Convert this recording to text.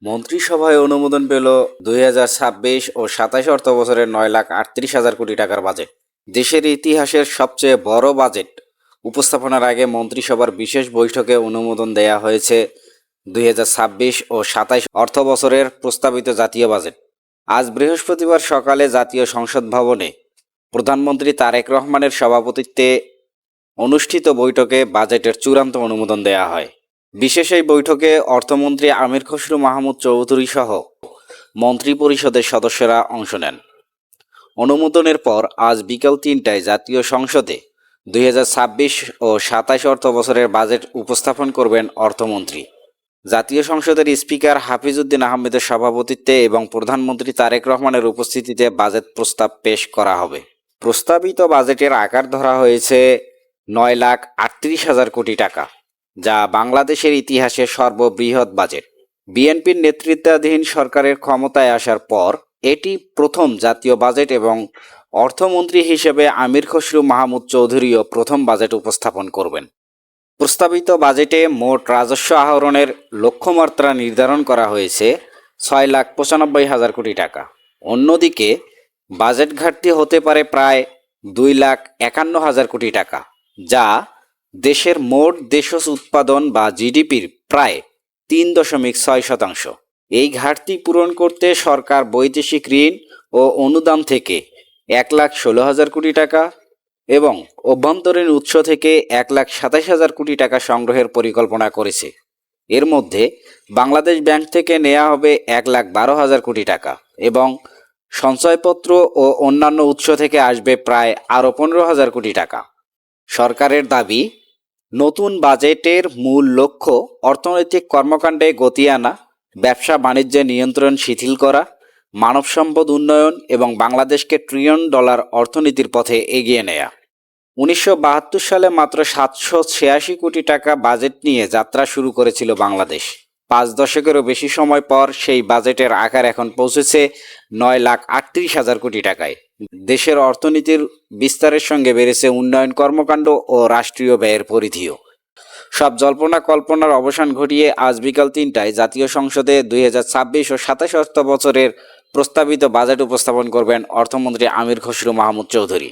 মন্ত্রিসভায় অনুমোদন পেল 2026 ও 27 অর্থ বছরের 9,38,000 কোটি টাকার বাজেট। দেশের ইতিহাসের সবচেয়ে বড় বাজেট উপস্থাপনার আগে মন্ত্রিসভার বিশেষ বৈঠকে অনুমোদন দেয়া হয়েছে 2026 ও 27 অর্থ বছরের প্রস্তাবিত জাতীয় বাজেট। আজ বৃহস্পতিবার সকালে জাতীয় সংসদ ভবনে প্রধানমন্ত্রী তারেক রহমানের সভাপতিত্বে অনুষ্ঠিত বৈঠকে বাজেটের চূড়ান্ত অনুমোদন দেয়া হয়। বিশেষ এই বৈঠকে অর্থমন্ত্রী আমির খসরু মাহমুদ চৌধুরী সহ মন্ত্রিপরিষদের সদস্যরা অংশ নেন। অনুমোদনের পর আজ বিকেল 3টায় জাতীয় সংসদে 2026 ও 27 অর্থ বছরের বাজেট উপস্থাপন করবেন অর্থমন্ত্রী। জাতীয় সংসদের স্পিকার হাফিজউদ্দিন আহমেদের সভাপতিত্বে এবং প্রধানমন্ত্রী তারেক রহমানের উপস্থিতিতে বাজেট প্রস্তাব পেশ করা হবে। প্রস্তাবিত বাজেটের আকার ধরা হয়েছে 9,38,000 কোটি টাকা, যা বাংলাদেশের ইতিহাসে সর্ববৃহৎ বাজেট। বিএনপির নেতৃত্বাধীন সরকারের ক্ষমতায় আসার পর এটি প্রথম জাতীয় বাজেট এবং অর্থমন্ত্রী হিসেবে আমির খসরু মাহমুদ চৌধুরীও প্রথম বাজেট উপস্থাপন করবেন। প্রস্তাবিত বাজেটে মোট রাজস্ব আহরণের লক্ষ্যমাত্রা নির্ধারণ করা হয়েছে 6,95,000 কোটি টাকা। অন্যদিকে বাজেট ঘাটতি হতে পারে প্রায় 2,51,000 কোটি টাকা, যা দেশের মোট দেশজ উৎপাদন বা জিডিপির প্রায় 3.6%। এই ঘাটতি পূরণ করতে সরকার বৈদেশিক ঋণ ও অনুদান থেকে 1,16,000 কোটি টাকা এবং অভ্যন্তরীণ উৎস থেকে 1,27,000 কোটি টাকা সংগ্রহের পরিকল্পনা করেছে। এর মধ্যে বাংলাদেশ ব্যাংক থেকে নেওয়া হবে 1,12,000 কোটি টাকা এবং সঞ্চয়পত্র ও অন্যান্য উৎস থেকে আসবে প্রায় আরও 15,000 কোটি টাকা। সরকারের দাবি, নতুন বাজেটের মূল লক্ষ্য অর্থনৈতিক কর্মকাণ্ডে গতি আনা, ব্যবসা বাণিজ্যে নিয়ন্ত্রণ শিথিল করা, মানব সম্পদ উন্নয়ন এবং বাংলাদেশকে $1 ট্রিলিয়ন অর্থনীতির পথে এগিয়ে নেয়া। 1972 সালে মাত্র 786 কোটি টাকা বাজেট নিয়ে যাত্রা শুরু করেছিল বাংলাদেশ। 5 দশকেরও বেশি সময় পর সেই বাজেটের আকার এখন পৌঁছেছে 9,38,000 কোটি টাকায়। দেশের অর্থনীতির বিস্তারের সঙ্গে বেড়েছে উন্নয়ন কর্মকাণ্ড ও রাষ্ট্রীয় ব্যয়ের পরিধিও। সব জল্পনা কল্পনার অবসান ঘটিয়ে আজ বিকাল 3টায় জাতীয় সংসদে 2026 ও 27 অর্থ বছরের প্রস্তাবিত বাজেট উপস্থাপন করবেন অর্থমন্ত্রী আমির খসরু মাহমুদ চৌধুরী।